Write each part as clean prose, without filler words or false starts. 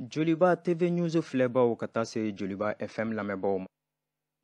Joliba TV News filɛbaw ka taa se Joliba FM lamɛnbaw ma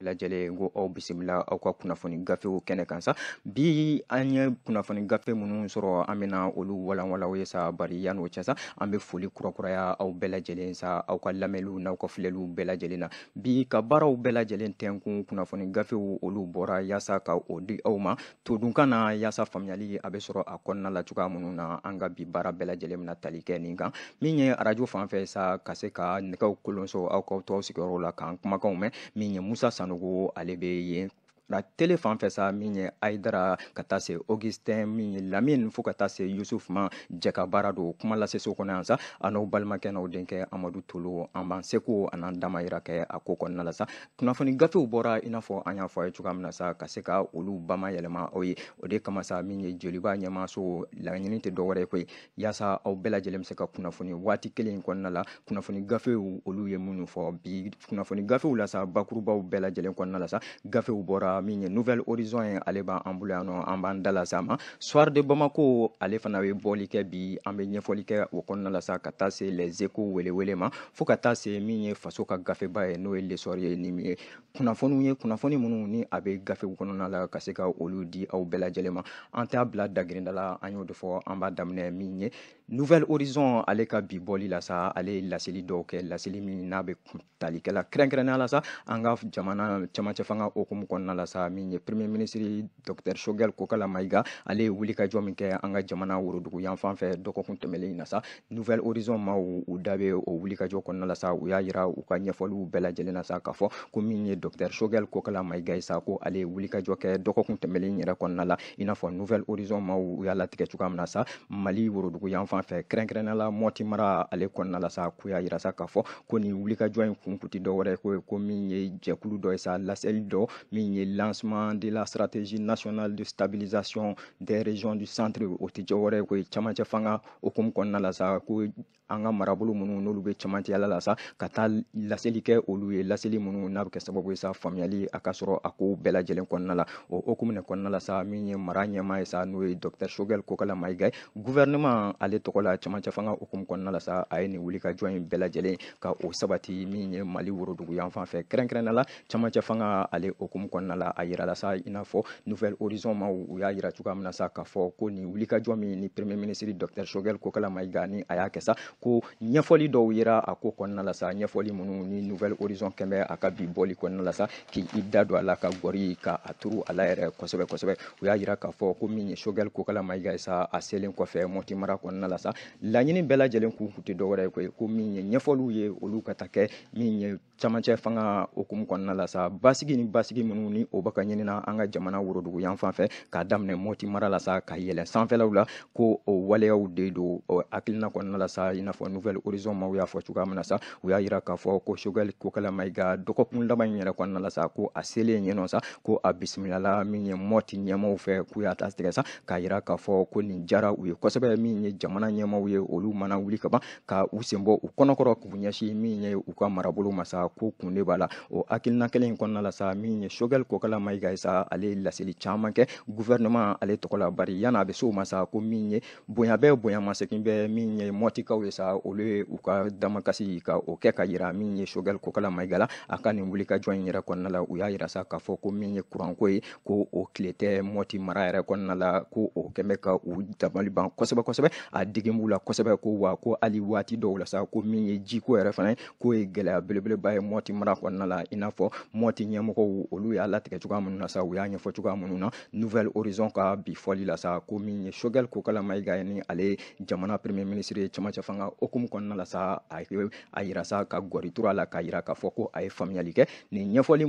lajɛlen ko aw bisimila aw ka kunnafoni gafew kɛnɛ kan sa bi an ye kunnafoni gafe minnu sɔrɔ an bɛna olu walanwalaw ye sa bari yan'o cɛ sa an bɛ foli kurakuraya aw bɛɛ lajɛlen sa aw ka lamɛnliw n'aw ka filɛliw bɛɛ lajɛlen na bi ka baaraw bɛɛ lajɛlen tɛnkun kunnafoni gafew olu bɔra yaasa ka o di aw ma todunkan na yaasa faamuyali a bɛ sɔrɔ a kɔnɔna la cogoya minnu na an ka bi baara bɛɛ lajɛlen bɛna tali kɛ nin kan min ye arajo fanfɛ sa ka se ka nɛgɛw kolonso aw ka tɔw sigiyɔrɔ la k'an kumakanw mɛn min ye Musa Sanogo ale bɛ yen na tele fanfɛ sa min ye Ayidara ka taa se Augustin min ye Lamine fo ka taa se Yusuf ma jɛ ka baara don kuma lase so kɔnɔ yan sa a n'aw balimakɛ n'aw denkɛ Amadu Tolo an b'an seko a n'an damayira kɛ a ko kɔnɔna la sa kunnafoni gafew bɔra i n'a fɔ an y'a fɔ a ye cogoya min na sa ka se ka olu bamayɛlɛma aw ye o de kama sa min ye Joliba ɲɛmaaso laɲini tɛ dɔwɛrɛ ye koyi yaasa aw bɛɛ lajɛlen bɛ se ka kunnafoni waati kelen kɔnɔna la kunnafoni gafew olu ye minnu fɔ bi kunnafoni gafew la sa bakurubaw bɛɛ lajɛlen kɔnɔna la sa gafew bɔra min ye Nouvelle Horizon ye ale b'an bolo yan nɔ an b'an dala sa ma Soir de Bamako ale fana bɛ bɔli kɛ bi an bɛ ɲɛfɔli kɛ o kɔnɔna la sa ka taa se les échos welewele ma fo ka taa se min ye faso ka gafeba ye n'o ye l'essor ye ni min ye kunnafoni minnu ni a bɛ gafew kɔnɔna la ka se ka olu di aw bɛɛ lajɛlen ma an t'a bila dagirinda la an y'o de fɔ an b'a daminɛ min ye Nouvelle Horizon ale ka bi bɔli la sa ale ye laseli dɔw kɛ laseli min n'a bɛ talikɛla kɛrɛnkɛrɛnnenya la sa an ka jamana cɛmancɛ fanga hukumu kɔnɔna la sa min ye Premier ministre Dr Choguel Kokala Maïga ale ye wulikajɔ min kɛ an ka jamana worodugu yan fan fɛ dɔgɔkun tɛmɛnen in na sa Nouvelle Horizon ma u da bɛ o wulikajɔ kɔnɔna la sa u y'a yira u ka ɲɛfɔliw bɛɛ lajɛlen na sa k'a fɔ ko min ye Dr Choguel Kokala Maïga ye sa ko ale ye wulikajɔ kɛ dɔgɔkun tɛmɛnen yɛrɛ kɔnɔna la i n'a fɔ Nouvelle Horizon ma u y'a latigɛ cogoya min na sa Mali worodugu yan fan fɛ kɛrɛnkɛrɛnnenya la Mɔti mara ale kɔnɔna la sa k'u y'a yira sa k'a fɔ ko nin wulikajɔ in kun tɛ dɔwɛrɛ ye ko min ye jɛkulu dɔ ye sa laseli dɔ min ye lancement de la stratégie nationale de stabilisation des régions du centre o tɛ jɔwɛrɛ ye ko cɛmancɛ fanga hukumu kɔnɔna la sa ko an ka marabolo minnu n'olu bɛ cɛmancɛya la sa ka taa laseli kɛ olu ye laseli minnu n'a bɛ kɛ sababu ye sa faamuyali a ka sɔrɔ a ko bɛɛ lajɛlen kɔnɔna la o hukumu de kɔnɔna la sa min ye mara ɲɛmaa ye sa n'o ye Dr Choguel Kokala Maïga ye gouvernement ale tɔgɔ la cɛmancɛ fanga hukumu kɔnɔna la sa a ye nin wulikajɔ in bɛɛ lajɛlen ka o sabati min ye Mali worodugu yan fan fɛ kɛrɛnkɛrɛnnenya la cɛmancɛ fanga ale hukumu kɔnɔna la a yira la sa i n'a fɔ Nouvelle Horizon ma u y'a yira cogoya min na sa k'a fɔ ko nin wulikajɔ min ni Premier ministre Dr Choguel Kokala Maïga ni a y'a kɛ sa ko ɲɛfɔli dɔw yera a ko kɔnɔna la sa ɲɛfɔli minnu ni Nouvelle Horizon kɛmɛ a ka bi bɔli kɔnɔna la sa k'i da don a la ka gɔri ka a turu a la yɛrɛ kosɛbɛ kosɛbɛ u y'a yira k'a fɔ ko min ye Choguel Kokala Maïga ye sa a selen kɔfɛ Mɔti mara kɔnɔna la sa laɲini bɛɛ lajɛlen kun tɛ dɔwɛrɛ ye ko min ye ɲɛfɔliw ye olu ka ta kɛ min ye cɛmancɛ fanga hukumu kɔnɔna la sa basigi minnu ni o bɛ ka ɲinina an ka jamana worodugu yan fan fɛ k'a daminɛ Mɔti mara la sa ka yɛlɛn sanfɛlaw la ko o waleyaw de don hakilina kɔnɔna la sa i n'a fɔ Nouvelle Horizon ma u y'a fɔ cogoya min na sa u y'a yira k'a fɔ ko Choguel Kokala Maïga dɔgɔkun laban in yɛrɛ kɔnɔna la sa ko a selen yen nɔ sa ko a bisimilala min ye Mɔti ɲɛmaaw fɛ k'u y'a ta tigɛ sa k'a yira k'a fɔ ko nin diyara u ye kosɛbɛ min ye jamana ɲɛmaaw ye olu mana wuli ka ban ka u sen bɔ u kɔnɔkɔrɔ k'u ɲɛsin min ye u ka marabolo ma sa ko kun de b'a la o hakilina kelen in kɔnɔna la sa min ye Choguel Kokala Maïga ye sa ale ye laseli caman kɛ gouvernement ale tɔgɔ la bari yan'a bɛ se o ma sa ko min ye bonya bɛɛ bonya masegin bɛ min ye Mɔtikaw ye sa olu ye u ka damakasi ka o kɛ ka yira min ye Choguel Kokala Maïga la a ka nin wulikajɔ in yɛrɛ kɔnɔna la u y'a yira sa k'a fɔ ko min ye kuranko ye ko o tile tɛ Mɔti mara yɛrɛ kɔnɔna la ko o kɛmɛ ka u dabali ban kosɛbɛ kosɛbɛ a digin b'u la kosɛbɛ ko wa ko hali waati dɔw la sa ko min ye jiko yɛrɛ fana ye k'o ye gɛlɛya belebeleba ye Mɔti mara kɔnɔna la i n'a fɔ Mɔti ɲɛmɔgɔw olu y'a latigɛ cogoya minnu na sa u y'a ɲɛfɔ cogoya minnu na Nouvelle Horizon ka bi fɔli la sa ko min ye Choguel Kokala Maïga ye ni ale jamana Premier ministre ye cɛmancɛ fanga hukumu kɔnɔna la sa a yira sa ka gɔri turu a la k'a yira k'a fɔ ko a ye faamuyali kɛ nin ɲɛfɔli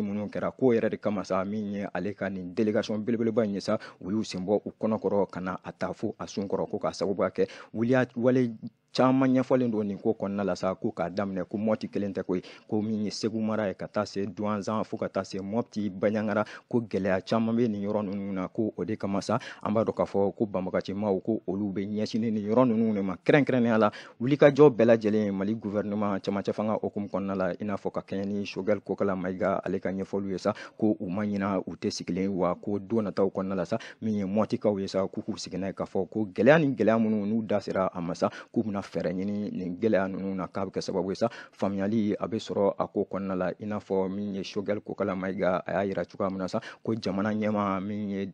minnu kɛra ko yɛrɛ de kama sa min ye ale ka nin délégation belebeleba in ye sa u y'u sen bɔ u kɔnɔkɔrɔ ka na a ta fo a sun kɔrɔ ko k'a sababuya kɛ wale caman ɲɛfɔlen don nin ko kɔnɔna la sa ko k'a daminɛ ko Mɔti kelen tɛ koyi ko min ye Segu mara ye ka taa se Douanzan fo ka taa se Mɔpti Baɲangara ko gɛlɛya caman bɛ nin yɔrɔ ninnu na ko o de kama sa an b'a dɔn k'a fɔ ko banbagacimaw ko olu bɛ ɲɛsin nin yɔrɔ ninnu de ma kɛrɛnkɛrɛnnenya la wulikajɔ bɛɛ lajɛlen Mali gouvernement cɛmancɛ fanga hukumu kɔnɔna la i n'a fɔ ka kɛɲɛ ni Choguel Kokala Maïga ale ka ɲɛfɔliw ye sa ko u ma ɲina u tɛ sigilen wa ko don nataw kɔnɔna la sa min ye Mɔtikaw ye sa k'u k'u sigi n'a ye k'a fɔ ko gɛlɛya minnu n'u da sera a ma sa k'u bɛna bɛna fɛɛrɛ ɲini nin gɛlɛya ninnu na k'a bɛ kɛ sababu ye sa faamuyali a bɛ sɔrɔ a ko kɔnɔna la i n'a fɔ min ye Choguel Kokala Mayiga a y'a yira cogoya min na sa ko jamana ɲɛmaa min ye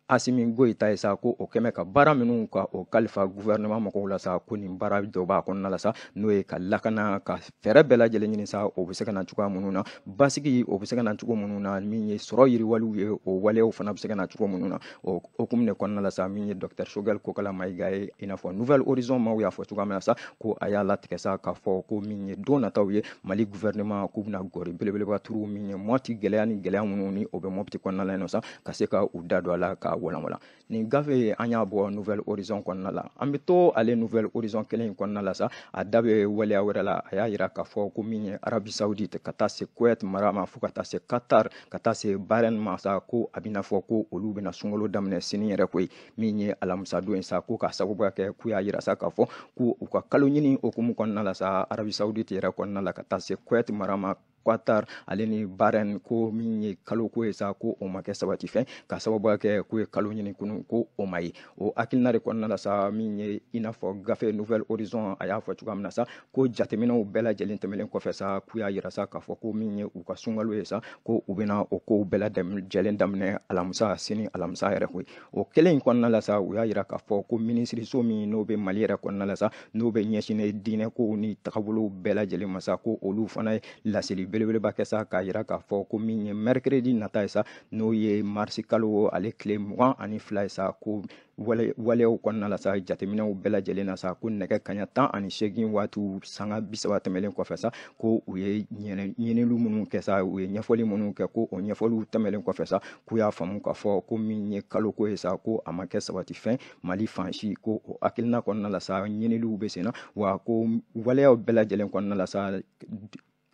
Asimi Goyita ye sa ko o kɛmɛ ka baara minnu ka o kalifa gouvernement mɔgɔw la sa ko nin baara dɔ b'a kɔnɔna la sa n'o ye ka lakana ka fɛɛrɛ bɛɛ lajɛlen ɲini sa o bɛ se ka na cogoya minnu na basigi o bɛ se ka na cogo minnu na min ye sɔrɔ yiriwaliw ye o waleyaw fana bɛ se ka na cogo minnu na o hukumu de kɔnɔna la sa min ye Dr Choguel Kokala Mayiga ye i n'a fɔ Nouvelle Horizon maaw y'a fɔ cogoya min na sa ko a y'a latigɛ sa k'a fɔ ko min ye don nataw ye Mali gouvernement k'u bɛna gɔri belebeleba turu min ye Mɔti gɛlɛya ni gɛlɛya minnu ni o bɛ Mɔpti kɔnɔna la yen nɔ sa ka se ka u da don a la ka walanwalan nin gafe an y'a bɔ Nouvelle Horizon kɔnɔna la an bɛ to ale Nouvelle Horizon kelen in kɔnɔna la sa a da bɛ waleya wɛrɛ la a y'a yira k'a fɔ ko min ye Arabie Saoudite ka taa se Kuwait mara ma fo ka taa se Qatar ka taa se Bahrain ma sa ko a bɛna fɔ ko olu bɛna sunkalo daminɛ sini yɛrɛ koyi min ye alamisa don ye sa ko k'a sababuya kɛ k'u y'a yira sa k'a fɔ ko u ka kalo ɲini hukumu kɔnɔna la sa Arabie Saoudite yɛrɛ kɔnɔna la ka taa se Kuwait mara ma Qatar ale ni Bahrain ko min ye kalo ko ye sa ko o ma kɛ sabati fɛn ka sababuya kɛ k'u ye kalo ɲini kunun ko o ma ye o hakilina de kɔnɔna la sa min ye i n'a fɔ gafe Nouvelle Horizon a y'a fɔ cogoya min na sa ko jateminɛw bɛɛ lajɛlen tɛmɛlen kɔfɛ sa k'u y'a yira sa k'a fɔ ko min ye u ka sunkalo ye sa ko u bɛna o kow bɛɛ lajɛlen daminɛ alamisa sini alamisa yɛrɛ koyi o kelen in kɔnɔna la sa u y'a yira k'a fɔ ko minisiriso min n'o bɛ Mali yɛrɛ kɔnɔna la sa n'o bɛ ɲɛsinnen diinɛ kow ni tagabolow bɛɛ lajɛlen ma sa ko olu fana ye laseli belebeleba kɛ sa k'a yira k'a fɔ ko min ye mercredi nata ye sa n'o ye marisi kalo ale tile 22 ye sa ko waleyaw kɔnɔna la sa jateminɛw bɛɛ lajɛlen na sa ko nɛgɛ kaɲa 18 waatiw sanga 30 tɛmɛlen kɔfɛ sa ko u ye ɲininiw minnu kɛ sa u ye ɲɛfɔli minnu kɛ ko o ɲɛfɔliw tɛmɛlen kɔfɛ sa k'u y'a faamu k'a fɔ ko min ye kalo ko ye sa ko a ma kɛ sabati fɛn Mali fan si ko o hakilina kɔnɔna la sa ɲininiw bɛ sen na wa ko waleyaw bɛɛ lajɛlen kɔnɔna la sa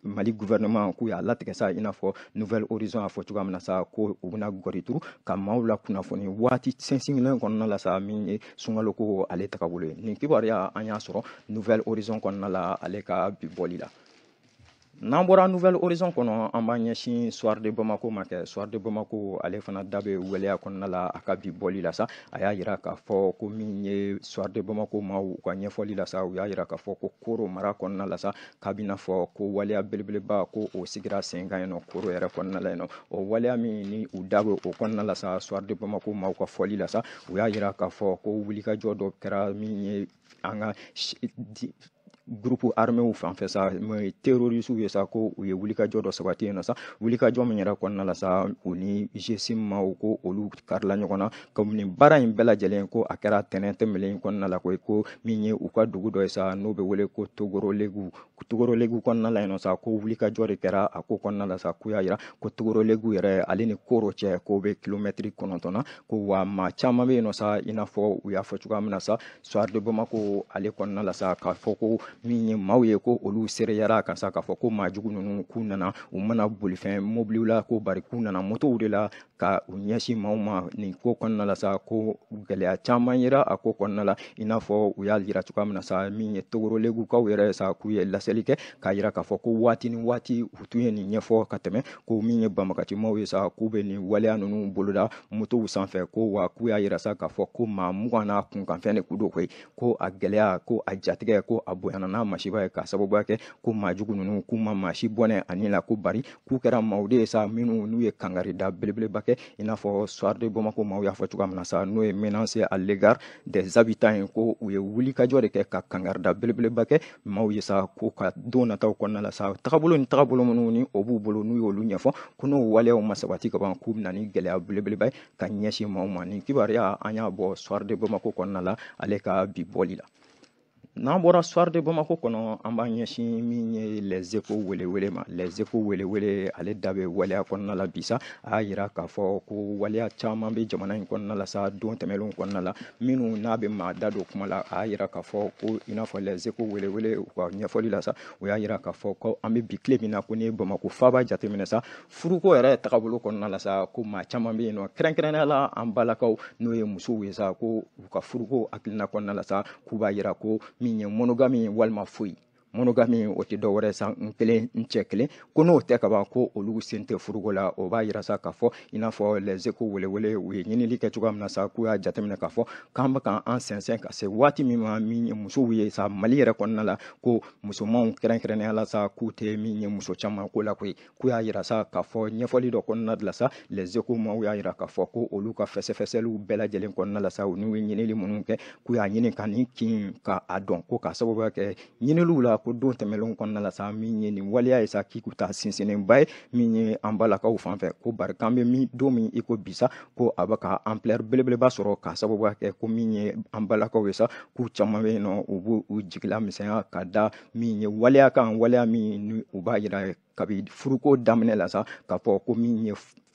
Mali gouvernement k'u y'a latigɛ sa i n'a fɔ Nouvelle Horizon a fɔ cogoya min na sa ko u bɛna gɔri turu ka maaw la kunnafoni waati sinsinlen kɔnɔna la sa min ye sunkalo ko ale tagabolo ye nin kibaruya an y'a sɔrɔ Nouvelle Horizon kɔnɔna la ale ka bi bɔli la n'an bɔra Nouvelle Horizon kɔnɔ an b'an ɲɛsin Soir de Bamako ma kɛ Soir de Bamako ale fana da bɛ waleya kɔnɔna la a ka bi bɔli la sa a y'a yira k'a fɔ ko min ye Soir de Bamako maaw u ka ɲɛfɔli la sa u y'a yira k'a fɔ ko Koro mara kɔnɔna la sa k'a bɛna fɔ ko waleya belebeleba ko o sigira sen kan yen nɔ Koro yɛrɛ kɔnɔna la yen nɔ o waleya min ni u da bɛ o kɔnɔna la sa Soir de Bamako maaw ka fɔli la sa u y'a yira k'a fɔ ko wulikajɔ dɔ kɛra min ye an ka groupe armé fan fɛ sa terroriste ye sa ko u ye wulikajɔ dɔ sabati yen nɔ sa wulikajɔ min yɛrɛ kɔnɔna la sa u ni GSM maaw ko olu karila ɲɔgɔn na comme nin baara in bɛɛ lajɛlen ko a kɛra tɛnɛn tɛmɛlen kɔnɔna la ko min ye u ka dugu dɔ ye sa n'o bɛ wele ko Togorolegu kɔnɔna la yen nɔ sa ko wulikajɔ de kɛra a ko kɔnɔna la sa k'u y'a yira ko Togorolegu yɛrɛ ale ni Koro cɛ k'o bɛ kilomɛtiri 9 na ko wa maa caman bɛ yen nɔ sa i n'a fɔ u y'a fɔ cogoya min na sa Soir de Bamako ale kɔnɔna la sa k'a fɔ ko min ye maaw ye ko olu sereyara kan sa k'a fɔ ko maajugu ninnu k'u nana u mana bolifɛn mobiliw la ko bari k'u nana motow de la ka u ɲɛsin maaw ma nin ko kɔnɔna la sa ko gɛlɛya caman yera a ko kɔnɔna la i n'a fɔ u y'a yira cogoya min na sa min ye Togorolegukaw yɛrɛ sa k'u ye laseli kɛ k'a yira k'a fɔ ko waati ni waati u tun ye nin ɲɛfɔ ka tɛmɛ ko min ye banbagacimaw ye sa k'u bɛ nin waleya ninnu boloda motow sanfɛ ko wa k'u y'a yira sa k'a fɔ ko maa 20 n'a kunkanfɛn de k'u do koyi ko a gɛlɛya ko a jatigɛ ko a bonyana n'a masiba ye k'a sababuya kɛ ko maajugu ninnu k'u ma maa si bɔnɛ ani la ko bari k'u kɛra maaw de ye sa minnu n'u ye kangarida belebeleba kɛ i n'a fɔ Soir de Bamako maaw y'a fɔ cogoya min na sa n'o ye menace à l'égard des habitants ye ko u ye wulikajɔ de kɛ ka kangarida belebeleba kɛ maaw ye sa ko ka don nataw kɔnɔna la sa tagabolo minnu ni o b'u bolo n'u y'olu ɲɛfɔ ko n'o waleyaw ma sabati ka ban k'u bɛna ni gɛlɛya belebeleba ye ka ɲɛsin maaw ma nin kibaruya an y'a bɔ Soir de Bamako kɔnɔna la ale ka bi bɔli la n'an bɔra Soir de Bamako kɔnɔ an b'an ɲɛsin min ye les échos welewele ma les échos welewele ale da bɛ waleya kɔnɔna la bi sa a y'a yira k'a fɔ ko waleya caman bɛ jamana in kɔnɔna la sa don tɛmɛnlenw kɔnɔna la minnu n'a bɛ maa da don kuma la a y'a yira k'a fɔ ko i n'a fɔ les échos welewele u ka ɲɛfɔli la sa u y'a yira k'a fɔ ko an bɛ bi tile min na ko ni Bamako faaba jateminɛ sa furuko yɛrɛ tagabolo kɔnɔna la sa ko maa caman bɛ yen nɔ kɛrɛnkɛrɛnnenya la an balakaw n'o ye musow ye sa ko u ka furuko hakilina kɔnɔna la sa k'u b'a yira ko min ye monogami walima foyi monogami o tɛ dɔwɛrɛ sa n kelen n cɛ kelen ko n'o tɛ ka ban ko olu sen tɛ furuko la o b'a yira sa k'a fɔ i n'a fɔ les échos welewele u ye ɲinili kɛ cogoya min na sa k'u y'a jateminɛ k'a fɔ k'an bɛ k'an sɛnsɛn ka se waati min ma min ye musow ye sa Mali yɛrɛ kɔnɔna la ko musomanw kɛrɛnkɛrɛnnenya la sa k'u tɛ min ye muso caman ko la koyi k'u y'a yira sa k'a fɔ ɲɛfɔli dɔ kɔnɔna de la sa les échos maaw y'a yira k'a fɔ ko olu ka fɛsɛfɛsɛliw bɛɛ lajɛlen kɔnɔna la sa u n'u ye ɲinili minnu kɛ k'u y'a ɲini ka nin kin ka a dɔn ko k'a sababuya kɛ ɲiniliw la ko don tɛmɛnlenw kɔnɔna la sa min ye nin waleya ye sa k'i kun ta sinsinnenba ye min ye an balakaw fan fɛ ko bari k'an bɛ min don min i ko bi sa ko a bɛ ka ampleur belebeleba sɔrɔ k'a sababuya kɛ ko min ye an balakaw ye sa k'u caman bɛ yen nɔ u b'u jigila misɛnya ka da min ye waleya kan waleya min ni u b'a yira kabi furuko daminɛ la sa k'a fɔ ko min ye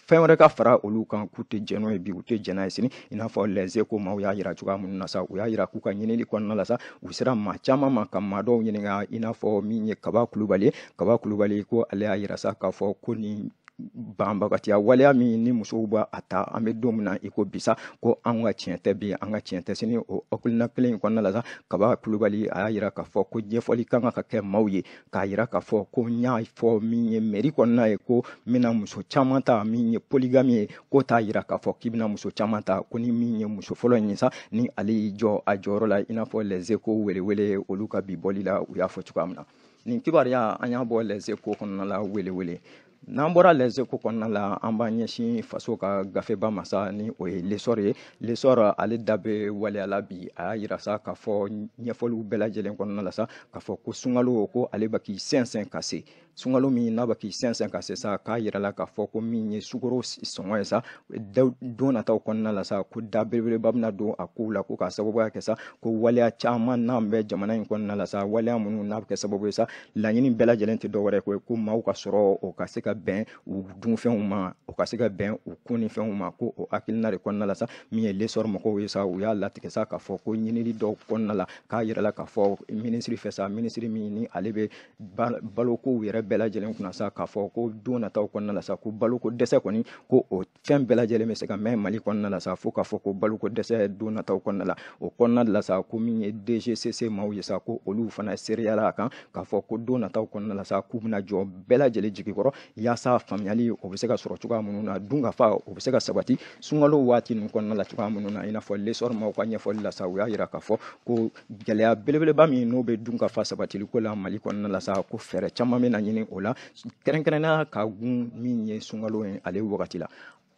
fɛn wɛrɛ ka fara olu kan k'u tɛ jɛn n'o ye bi u tɛ jɛn n'a ye sini i n'a fɔ les échos maaw y'a yira cogoya minnu na sa u y'a yira k'u ka ɲinili kɔnɔna la sa u sera maa caman ma ka maa dɔw ɲininka i n'a fɔ min ye Kaba Kulubali ko ale y'a yira sa k'a fɔ ko nin banbagatiya waleya min ni musow b'a ta an bɛ don min na i ko bisa ko an ka tiɲɛ tɛ bi an ka tiɲɛ tɛ sini o hakilina kelen in kɔnɔna la sa Kaba Kulubali a y'a yira k'a fɔ ko ɲɛfɔli kan ka kɛ maaw ye k'a yira k'a fɔ ko n y'a fɔ min ye mairie kɔnɔna ye ko n bɛna muso caman ta min ye polygame ye k'o t'a yira k'a fɔ k'i bɛna muso caman ta ko ni min ye muso fɔlɔ in ye sa ni ale y'i jɔ a jɔyɔrɔ la i n'a fɔ les échos welewele olu ka bi bɔli la u y'a fɔ cogoya min na nin kibaruya an y'a bɔ les échos kɔnɔna la welewele n'an bɔra les échos kɔnɔna la an b'an ɲɛsin faso ka gafeba ma sa ni o ye l'essor ye l'essor ale da bɛ waleya la bi a y'a yira sa k'a fɔ ɲɛfɔliw bɛɛ lajɛlen kɔnɔna la sa k'a fɔ ko sunkalo ko ale bɛ k'i sɛnsɛn ka se sunkalo min n'a bɛ k'i sɛnsɛn ka se sa k'a yira la k'a fɔ ko min ye sukaro sɔngɔ ye sa don nataw kɔnɔna la sa ko da belebeleba bɛna don a kow la ko k'a sababuya kɛ sa ko waleya caman n'an bɛ jamana in kɔnɔna la sa waleya minnu n'a bɛ kɛ sababu ye sa laɲini bɛɛ lajɛlen tɛ dɔwɛrɛ ko maaw ka sɔrɔ o ka se ka bɛn u dunfɛnw ma o ka se ka bɛn u kunnifɛnw ma ko o hakilina de kɔnɔna la sa min ye l'essor mɔgɔw ye sa u y'a latigɛ sa k'a fɔ ko ɲinili dɔw kɔnɔna la k'a yira la k'a fɔ minisiri fɛ sa minisiri min ni ale bɛ balokow yɛrɛ bɛɛ lajɛlen kunna sa k'a fɔ ko don nataw kɔnɔna la sa ko baloko dɛsɛ kɔni ko o fɛn bɛɛ lajɛlen bɛ se ka mɛn Mali kɔnɔna la sa fo k'a fɔ ko baloko dɛsɛ don nataw kɔnɔna la o kɔnɔna de la sa ko min ye DGCC maaw ye sa ko olu fana sereyala a kan k'a fɔ ko don nataw kɔnɔna la sa k'u bɛna jɔ bɛɛ lajɛlen jigi kɔrɔ yaasa faamuyali o bɛ se ka sɔrɔ cogoya minnu na dunkafa o bɛ se ka sabati sunkalo waati ninnu kɔnɔna la cogoya minnu na i n'a fɔ l'essor maaw ka ɲɛfɔli la sa u y'a yira k'a fɔ ko gɛlɛya belebeleba min n'o bɛ dunkafa sabatiliko la Mali kɔnɔna la sa ko fɛɛrɛ caman bɛ na ɲini o la kɛrɛnkɛrɛnnenya ka gun min ye sunkalo ye ale wagati la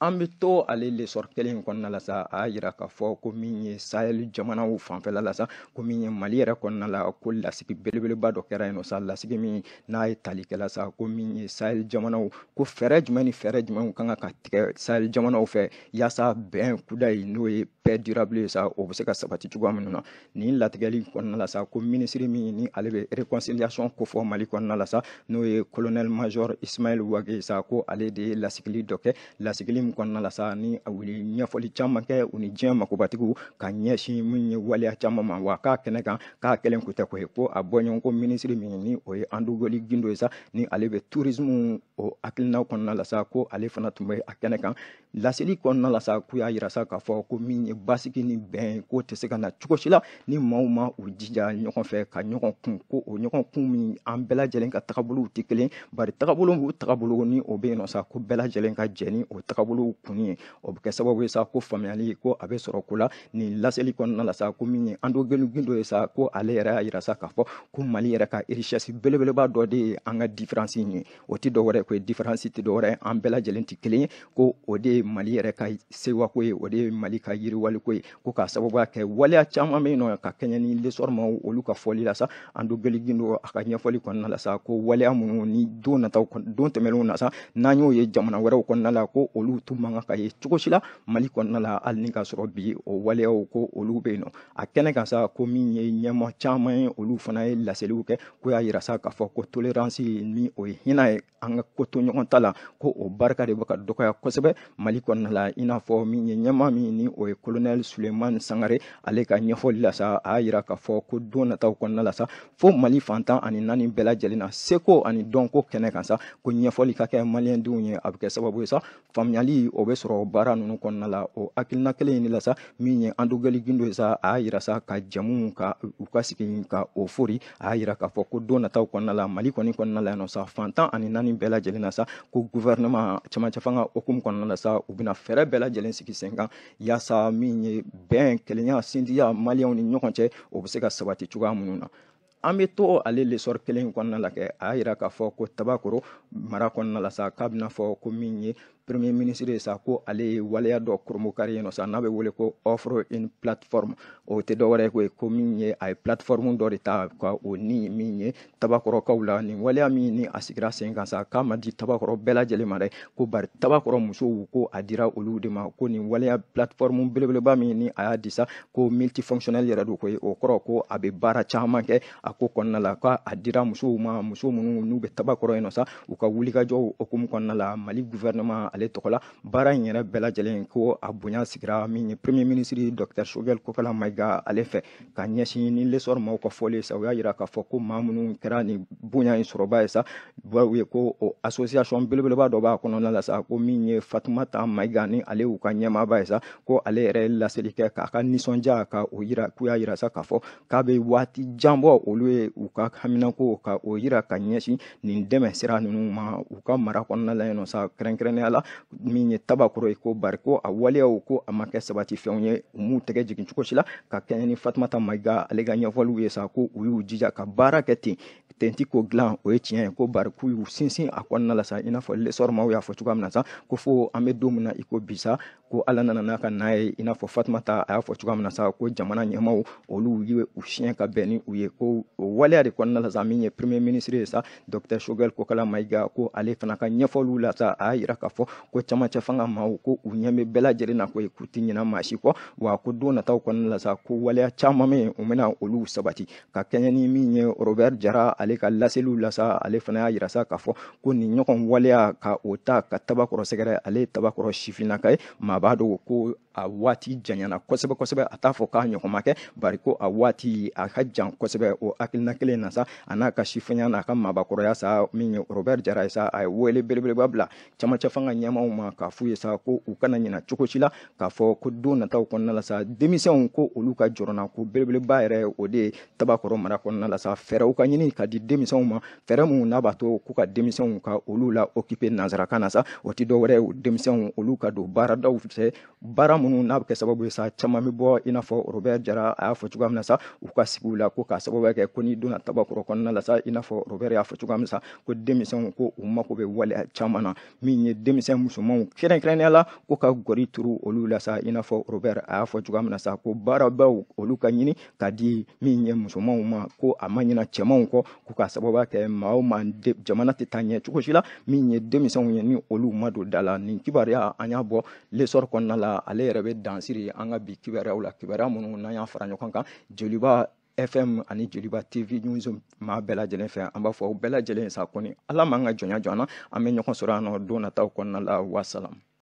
an bɛ to ale l'essor kelen in kɔnɔna la sa a y'a yira k'a fɔ ko min ye Sahel jamanaw fanfɛla la sa ko min ye Mali yɛrɛ kɔnɔna la ko lasigi belebeleba dɔ kɛra yen nɔ sa lasigi min n'a ye tali kɛla sa ko min ye Sahel jamanaw ko fɛɛrɛ jumɛn ni fɛɛrɛ jumɛnw kan ka tigɛ Sahel jamanaw fɛ yaasa bɛn kuda ye n'o ye paix durable ye sa o bɛ se ka sabati cogoya minnu na nin latigɛli kɔnɔna la sa ko minisiri min ni ale bɛ réconciliation kofɔ Mali kɔnɔna la sa n'o ye colonel major Ismaël Ouague sa ko ale de ye lasigili dɔ kɛ lasigili min kɔnɔna la sa ni a wuli ɲɛfɔli caman kɛ u ni diɲɛ makobatigiw ka ɲɛsin min ye waleya caman ma wa k'a kɛnɛ kan k'a kɛlen ko tɛ ko ye ko a bɔɲɔgɔnko minisiri min ni o ye Andogoli Gindo ye sa ni ale bɛ tourisme o hakilinaw kɔnɔna la sa ko ale fana tun bɛ a kɛnɛ kan laseli kɔnɔna la sa k'u y'a yira sa k'a fɔ ko min ye basigi ni bɛn k'o tɛ se ka na cogo si la ni maaw ma u jija ɲɔgɔn fɛ ka ɲɔgɔn kun ko o ɲɔgɔn kun min an bɛɛ lajɛlen ka tagabolow tɛ kelen bari tagabolo o tagabolo ni o bɛ yen nɔ sa ko bɛɛ lajɛlen ka jɛ ni o tagabolow kun ye o bɛ kɛ sababu ye sa ko faamuyali ko a bɛ sɔrɔ ko la nin laseli kɔnɔna la sa ko min ye Andogoli Gindo ye sa ko ale yɛrɛ y'a yira sa k'a fɔ ko Mali yɛrɛ ka richesse belebeleba dɔ de ye an ka différence in ye o tɛ dɔwɛrɛ ko ye différence tɛ dɔwɛrɛ ye an bɛɛ lajɛlen tɛ kelen ye ko o de ye Mali yɛrɛ ka sewako ye o de ye Mali ka yiriwaliko ye ko k'a sababuya kɛ waleya caman bɛ yen nɔ ka kɛɲɛ ni l'essor maaw olu ka fɔli la sa Andogoli Gindo a ka ɲɛfɔli kɔnɔna la sa ko waleya minnu ni don tɛmɛnlenw na sa n'an y'o ye jamana wɛrɛw kɔnɔna la ko olu tun man kan ka ye cogo si la Mali kɔnɔna la hali ni ka sɔrɔ bi o waleyaw ko olu bɛ yen nɔ a kɛnɛ kan sa ko min ye ɲɛma caman ye olu fana ye laseliw kɛ ko y'a yira sa k'a fɔ ko tolérance ni o ye hinɛ ye an ka ko to ɲɔgɔn ta la ko o barika de bɛ ka dɔgɔya kosɛbɛ Mali kɔnɔna la i n'a fɔ min ye ɲɛma min ni o ye colonel Sulemani Sangare ale ka ɲɛfɔli la sa a y'a yira k'a fɔ ko don nataw kɔnɔna la sa fo Mali fantan ani naani bɛɛ lajɛlen na seko ani dɔnko kɛnɛ kan sa ko ɲɛfɔli ka kɛ maliyɛndenw ye a bɛ kɛ sababu ye sa faamuyali faamuyali o bɛ sɔrɔ baara ninnu kɔnɔna la o hakilina kelen in la sa min ye Andogɛli Gindo ye sa a y'a yira sa ka jamu ka u ka sigi ka o fori a y'a yira k'a fɔ ko don nataw kɔnɔna la Mali kɔni kɔnɔna la yan nɔ sa fantan ani naani bɛɛ lajɛlen na sa ko gouvernement cɛmancɛ fanga hukumu kɔnɔna la sa u bɛna fɛɛrɛ bɛɛ lajɛlen sigi sen kan yaasa min ye bɛn kelenya sindiya maliyɛnw ni ɲɔgɔn cɛ o bɛ se ka sabati cogoya minnu na. An bɛ to ale lesɔrɔ kelen in kɔnɔna la kɛ a y'a yira k'a fɔ ko Tabakɔrɔ mara kɔnɔna la sa k'a bɛna fɔ ko min ye premier ministre ye sa ko ale ye waleya dɔ koromokari yen nɔ sa n'a bɛ wele ko offre une plateforme o tɛ dɔwɛrɛ ye ko min ye a ye plateforme dɔ de ta ka o ni min ye Tabakɔrɔkaw la nin waleya min ni a sigira sen kan sa k'a ma di Tabakɔrɔ bɛɛ lajɛlen ma dɛ ko bari Tabakɔrɔ musow ko a dira olu de ma ko nin waleya plateforme belebeleba min ni a y'a di sa ko multifonctionnel yɛrɛ don koyi o kɔrɔ ko a bɛ baara caman kɛ a ko kɔnɔna la k'a dira musow ma muso minnu n'u bɛ Tabakɔrɔ yen nɔ sa u ka wulikajɔw hukumu kɔnɔna la Mali gouvernement ale tɔgɔ la baara in yɛrɛ bɛɛ lajɛlen ko a bonya sigira min ye premier ministre Dr Choguel Kokala Mayiga ale fɛ ka ɲɛsin ni lesɔr maaw ka fɔlen sa u y'a yira k'a fɔ ko maa minnu kɛra ni bonya in sɔrɔba ye sa u ye ko o association belebeleba dɔ b'a kɔnɔna la sa ko min ye Fatumata Mayiga ni ale y'u ka ɲɛmaaba ye sa ko ale yɛrɛ laseli kɛ k'a ka nisɔndiya ka o yira k'u y'a yira sa k'a fɔ k'a bɛ waati jan bɔ olu ye u ka haminako ka o yira ka ɲɛsin nin dɛmɛ sira ninnu ma u ka mara kɔnɔna la yen nɔ sa kɛrɛnkɛrɛnnenya la min ye Tabakɔrɔ ye ko bari ko a waleyaw ko a ma kɛ sabati fɛnw ye u m'u tɛgɛ jigin cogo si la ka kɛɲɛ ni Fatumata Mayiga ale ka ɲɛfɔliw ye sa ko u y'u jija ka baara kɛ ten tɛ ko dilan o ye tiɲɛ ye ko bari k'u y'u sinsin a kɔnɔna la sa i n'a fɔ lesɔr maaw y'a fɔ cogoya min na sa ko fo an bɛ don min na i ko bi sa ko Ala nana n'a ka na ye i n'a fɔ Fatumata a y'a fɔ cogoya min na sa ko jamana ɲɛmaaw olu ye u siɲɛ ka bɛn ni u ye ko o waleya de kɔnɔna la sa min ye premier ministre ye sa Dr Choguel Kokala Mayiga ko ale fana ka ɲɛfɔliw la sa a y'a yira k'a fɔ ko cɛmancɛ fanga maaw ko u ɲɛ bɛ bɛɛ lajɛlen na ko ye k'u tɛ ɲinɛ maa si kɔ wa ko don nataw kɔnɔna la sa ko waleya caman bɛ yen u bɛna olu sabati ka kɛɲɛ ni min ye Robert Jara ale ka laseliw la sa ale fana y'a yira sa k'a fɔ ko nin ɲɔgɔn waleya ka o ta ka Tabakɔrɔ sɛgɛrɛ ale ye Tabakɔrɔ sifinnaka ye maa b'a dɔn ko a waati janyana kosɛbɛ kosɛbɛ a t'a fɔ k'a ɲɔgɔn ma kɛ bari ko a waati a ka jan kosɛbɛ o hakilina kelen na sa a n'a ka sifanya n'a ka maabakɔrɔya sa min ye Robert Jara ye sa a ye wele belebeleba bila cɛmancɛ fanga ɲɛmaaw ma k'a f'u ye sa ko u kana ɲina cogo si la k'a fɔ ko don nataw kɔnɔna la sa denmisɛnw ko olu ka jɔrɔna ko belebeleba yɛrɛ o de ye Tabakɔrɔ mara kɔnɔna la sa fɛɛrɛw ka ɲini ka di denmisɛnw ma fɛɛrɛ minnu n'a b'a to k'u ka denmisɛnw ka olu la occuper nanzarakan na sa o tɛ dɔwɛrɛ ye denmisɛnw olu ka don baaradaw fɛ baara minnu n'a bɛ kɛ sababu ye sa caman bɛ bɔ i n'a fɔ Robert Jara a y'a fɔ cogoya min na sa u ka sigiw la ko k'a sababuya kɛ ko ni donna Tabakɔrɔ kɔnɔna la sa i n'a fɔ Robert y'a fɔ cogoya min sa ko denmisɛnw ko u mako bɛ waleya caman na min ye denmisɛn musomanw kɛrɛnkɛrɛnnenya la ko ka gɔri turu olu la sa i n'a fɔ Robert a y'a fɔ cogoya min na sa ko baarabaw olu ka ɲini ka di min ye musomanw ma ko a ma ɲina cɛmanw kɔ ko k'a sababuya kɛ maa o maa jamana tɛ taa ɲɛ cogo si la min ye denmisɛnw ye ni olu ma don da la nin kibaruya an y'a bɔ lesɔr kɔnɔna la ale yɛrɛ bɛ dansiri an ka bi kibaruyaw la kibaruya minnu n'an y'a fara ɲɔgɔn kan Joliba FM ani Joliba TV news maa bɛɛ lajɛlen fɛ an b'a fɔ bɛɛ lajɛlen sa kɔni Ala m'an ka jɔnya jɔ an na an bɛ ɲɔgɔn sɔrɔ yan nɔ don nataw kɔnɔna la wasalam